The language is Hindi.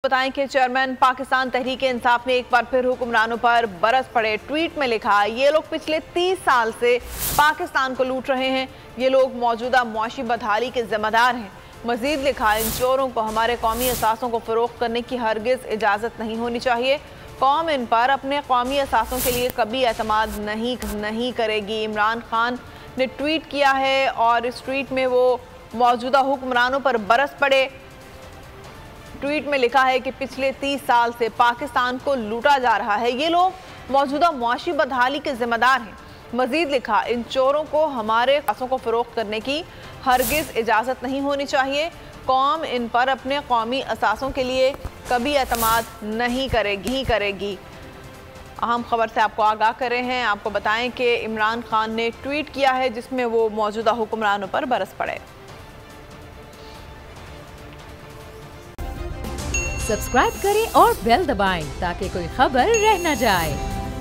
बताएं कि चेयरमैन पाकिस्तान तहरीक-ए-इंसाफ ने एक बार फिर हुक्मरानों पर बरस पड़े। ट्वीट में लिखा, ये लोग पिछले 30 साल से पाकिस्तान को लूट रहे हैं। ये लोग मौजूदा मुआशी बदहाली के जिम्मेदार हैं। मजीद लिखा, इन चोरों को हमारे कौमी असासों को फरोख्त करने की हरगिज इजाज़त नहीं होनी चाहिए। कौम इन पर अपने कौमी असासों के लिए कभी एतमाद नहीं करेगी। इमरान खान ने ट्वीट किया है और इस ट्वीट में वो मौजूदा हुक्मरानों पर बरस पड़े। ट्वीट में लिखा है कि पिछले 30 साल से पाकिस्तान को लूटा जा रहा है। ये लोग मौजूदा मुआशी बदहाली के जिम्मेदार हैं। मजीद लिखा, इन चोरों को हमारे असासों को फरोख्त करने की हरगिज इजाज़त नहीं होनी चाहिए। कौम इन पर अपने कौमी असासों के लिए कभी एतमाद नहीं करेगी। अहम खबर से आपको आगाह कर रहे हैं। आपको बताएं कि इमरान खान ने ट्वीट किया है जिसमें वो मौजूदा हुक्मरानों पर बरस पड़े। सब्सक्राइब करें और बेल दबाएं ताकि कोई खबर रह न जाए।